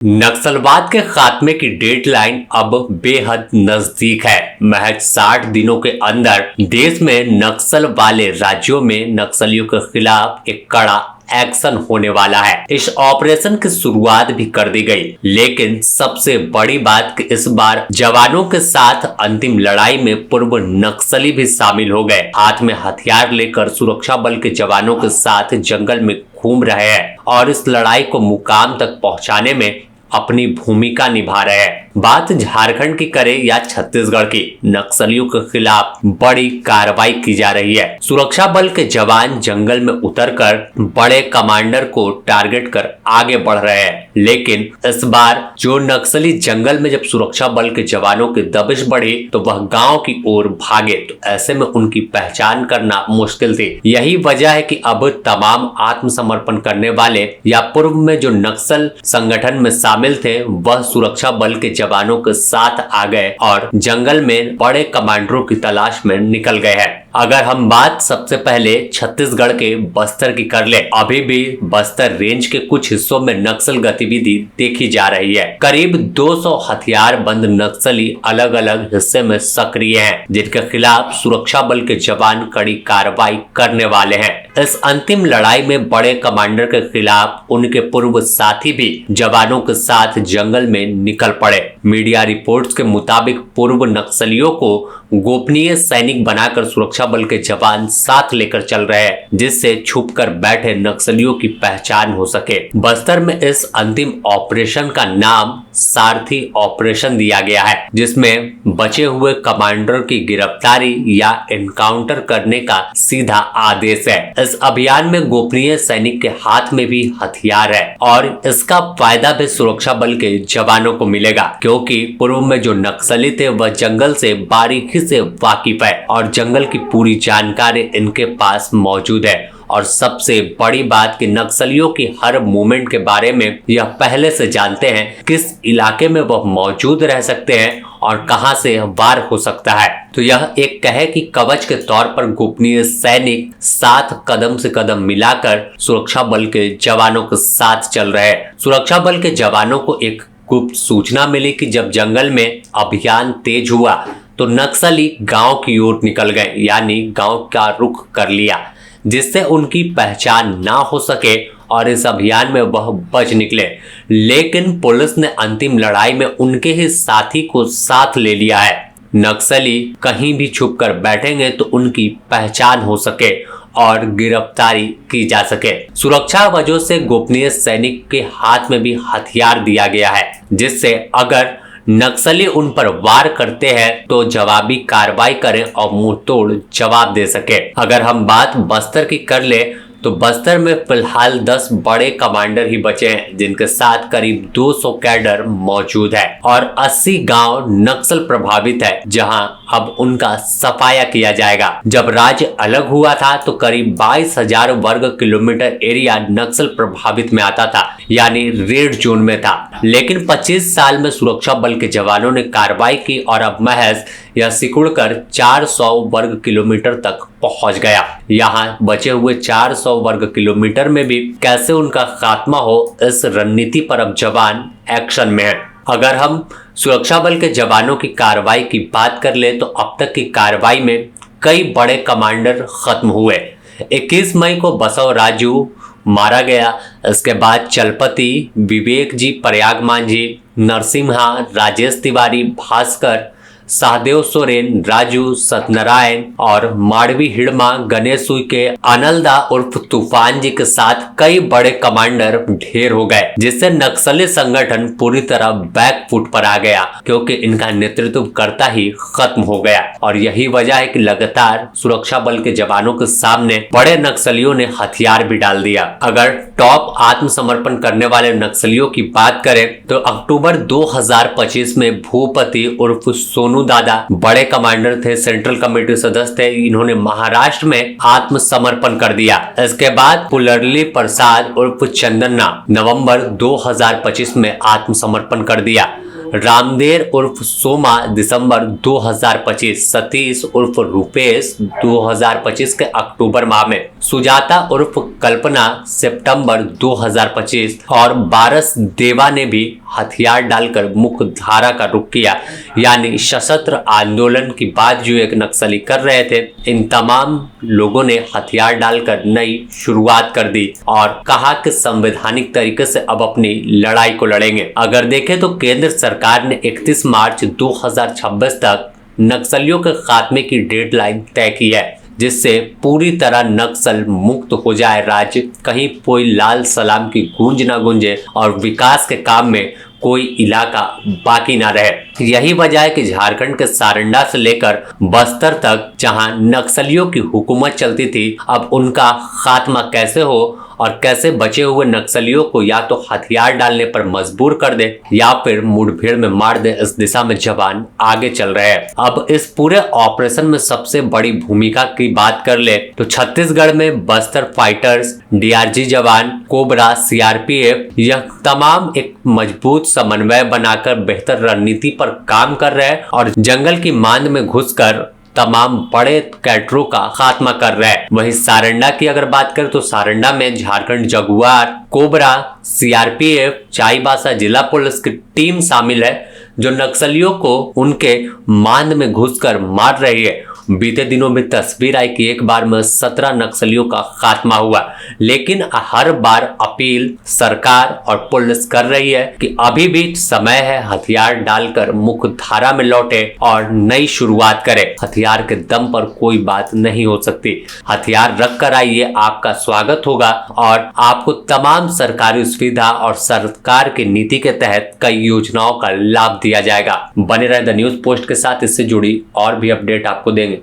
नक्सलवाद के खात्मे की डेडलाइन अब बेहद नजदीक है। महज 60 दिनों के अंदर देश में नक्सल वाले राज्यों में नक्सलियों के खिलाफ एक कड़ा एक्शन होने वाला है। इस ऑपरेशन की शुरुआत भी कर दी गई, लेकिन सबसे बड़ी बात कि इस बार जवानों के साथ अंतिम लड़ाई में पूर्व नक्सली भी शामिल हो गए। हाथ में हथियार लेकर सुरक्षा बल के जवानों के साथ जंगल में घूम रहे हैं और इस लड़ाई को मुकाम तक पहुंचाने में अपनी भूमिका निभा रहे हैं। बात झारखंड की करें या छत्तीसगढ़ की, नक्सलियों के खिलाफ बड़ी कार्रवाई की जा रही है। सुरक्षा बल के जवान जंगल में उतरकर बड़े कमांडर को टारगेट कर आगे बढ़ रहे हैं, लेकिन इस बार जो नक्सली जंगल में जब सुरक्षा बल के जवानों की दबिश बढ़ी तो वह गांव की ओर भागे, तो ऐसे में उनकी पहचान करना मुश्किल थी। यही वजह है कि अब तमाम आत्मसमर्पण करने वाले या पूर्व में जो नक्सल संगठन में शामिल थे वह सुरक्षा बल के जवानों के साथ आ गए और जंगल में बड़े कमांडरों की तलाश में निकल गए हैं। अगर हम बात सबसे पहले छत्तीसगढ़ के बस्तर की कर ले, अभी भी बस्तर रेंज के कुछ हिस्सों में नक्सल गतिविधि देखी जा रही है। करीब 200 हथियार बंद नक्सली अलग अलग हिस्से में सक्रिय हैं, जिनके खिलाफ सुरक्षा बल के जवान कड़ी कार्रवाई करने वाले हैं। इस अंतिम लड़ाई में बड़े कमांडर के खिलाफ उनके पूर्व साथी भी जवानों के साथ जंगल में निकल पड़े। मीडिया रिपोर्ट्स के मुताबिक पूर्व नक्सलियों को गोपनीय सैनिक बनाकर सुरक्षा बल के जवान साथ लेकर चल रहे हैं, जिससे छुपकर बैठे नक्सलियों की पहचान हो सके। बस्तर में इस अंतिम ऑपरेशन का नाम सारथी ऑपरेशन दिया गया है, जिसमें बचे हुए कमांडर की गिरफ्तारी या एनकाउंटर करने का सीधा आदेश है। इस अभियान में गोपनीय सैनिक के हाथ में भी हथियार है और इसका फायदा भी सुरक्षा बल के जवानों को मिलेगा, क्योंकि पूर्व में जो नक्सली थे वह जंगल से बारीकी से वाकिफ है और जंगल की पूरी जानकारी इनके पास मौजूद है। और सबसे बड़ी बात कि नक्सलियों की हर मूवमेंट के बारे में यह पहले से जानते हैं, किस इलाके में वह मौजूद रह सकते हैं और कहां से वार हो सकता है। तो यह एक कहे कि कवच के तौर पर गोपनीय सैनिक साथ कदम से कदम मिलाकर सुरक्षा बल के जवानों के साथ चल रहे हैं। सुरक्षा बल के जवानों को एक गुप्त सूचना मिली कि जब जंगल में अभियान तेज हुआ तो नक्सली गांव की ओर निकल गए, यानी गांव का रुख कर लिया, जिससे उनकी पहचान ना हो सके और इस अभियान में वह बच निकले। लेकिन पुलिस ने अंतिम लड़ाई में उनके ही साथी को साथ ले लिया है। नक्सली कहीं भी छुप कर बैठेंगे तो उनकी पहचान हो सके और गिरफ्तारी की जा सके। सुरक्षा वजहों से गोपनीय सैनिक के हाथ में भी हथियार दिया गया है, जिससे अगर नक्सली उन पर वार करते हैं तो जवाबी कार्रवाई करें और मुंह तोड़ जवाब दे सके। अगर हम बात बस्तर की कर ले तो बस्तर में फिलहाल 10 बड़े कमांडर ही बचे हैं, जिनके साथ करीब 200 कैडर मौजूद है और 80 गांव नक्सल प्रभावित है, जहां अब उनका सफाया किया जाएगा। जब राज्य अलग हुआ था तो करीब 22,000 वर्ग किलोमीटर एरिया नक्सल प्रभावित में आता था, यानी रेड जोन में था। लेकिन 25 साल में सुरक्षा बल के जवानों ने कार्रवाई की और अब महज यह सिकुड़कर 400 वर्ग किलोमीटर तक पहुंच गया। यहाँ बचे हुए 400 वर्ग किलोमीटर में भी कैसे उनका खात्मा हो, इस रणनीति पर अब जवान एक्शन में है। अगर हम सुरक्षा बल के जवानों की कार्रवाई की बात कर ले तो अब तक की कार्रवाई में कई बड़े कमांडर खत्म हुए। 21 मई को बसव राजू मारा गया। इसके बाद चलपति, विवेक जी, प्रयाग मांझी, नरसिम्हा, राजेश तिवारी, भास्कर, सहदेव सोरेन, राजू, सत्यनारायण और माड़वी हिड़मा, गणेश के अनलदा उर्फ तूफान जी के साथ कई बड़े कमांडर ढेर हो गए, जिससे नक्सली संगठन पूरी तरह बैक फुट पर आ गया, क्योंकि इनका नेतृत्व करता ही खत्म हो गया। और यही वजह है कि लगातार सुरक्षा बल के जवानों के सामने बड़े नक्सलियों ने हथियार भी डाल दिया। अगर टॉप आत्मसमर्पण करने वाले नक्सलियों की बात करें तो अक्टूबर 2025 में भूपति उर्फ सोनू दादा बड़े कमांडर थे, सेंट्रल कमेटी सदस्य थे। इन्होंने महाराष्ट्र में आत्मसमर्पण कर दिया। इसके बाद पुलरली प्रसाद उर्फ चंदन्ना नवंबर 2025 में आत्मसमर्पण कर दिया। रामदेव उर्फ सोमा दिसंबर 2025, सतीश उर्फ रूपेश 2025 के अक्टूबर माह में सुजाता उर्फ कल्पना सितंबर 2025 और बारस देवा ने भी हथियार डालकर मुख्य धारा का रुख किया, यानी सशस्त्र आंदोलन की बात जो एक नक्सली कर रहे थे, इन तमाम लोगों ने हथियार डालकर नई शुरुआत कर दी और कहा कि संवैधानिक तरीके से अब अपनी लड़ाई को लड़ेंगे। अगर देखें तो केंद्र सरकार ने 31 मार्च 2026 तक नक्सलियों के खात्मे की डेडलाइन तय की है, जिससे पूरी तरह नक्सल मुक्त हो जाए राज्य, कहीं कोई लाल सलाम की गूंज ना गूंजे और विकास के काम में कोई इलाका बाकी ना रहे। यही वजह है कि झारखंड के सारंडा से लेकर बस्तर तक जहां नक्सलियों की हुकूमत चलती थी, अब उनका खात्मा कैसे हो और कैसे बचे हुए नक्सलियों को या तो हथियार डालने पर मजबूर कर दे या फिर मुठभेड़ में मार दे, इस दिशा में जवान आगे चल रहे हैं। अब इस पूरे ऑपरेशन में सबसे बड़ी भूमिका की बात कर ले तो छत्तीसगढ़ में बस्तर फाइटर्स, डीआरजी जवान, कोबरा, सीआरपीएफ, यह तमाम एक मजबूत समन्वय बनाकर बेहतर रणनीति पर काम कर रहे हैं और जंगल की मांद में घुसकर तमाम बड़े कैडरों का खात्मा कर रहा है। वहीं सारंडा की अगर बात करें तो सारंडा में Jharkhand Jaguar, cobra, CRPF, Chaibasa जिला पुलिस की टीम शामिल है, जो नक्सलियों को उनके मांद में घुसकर मार रही है। बीते दिनों में तस्वीर आई कि एक बार में 17 नक्सलियों का खात्मा हुआ, लेकिन हर बार अपील सरकार और पुलिस कर रही है कि अभी भी समय है, हथियार डालकर मुख्य धारा में लौटे और नई शुरुआत करे। हथियार के दम पर कोई बात नहीं हो सकती। हथियार रख कर आइए, आपका स्वागत होगा और आपको तमाम सरकारी सुविधा और सरकार की नीति के तहत कई योजनाओं का लाभ दिया जाएगा। बने रहे द न्यूज पोस्ट के साथ, इससे जुड़ी और भी अपडेट आपको देंगे।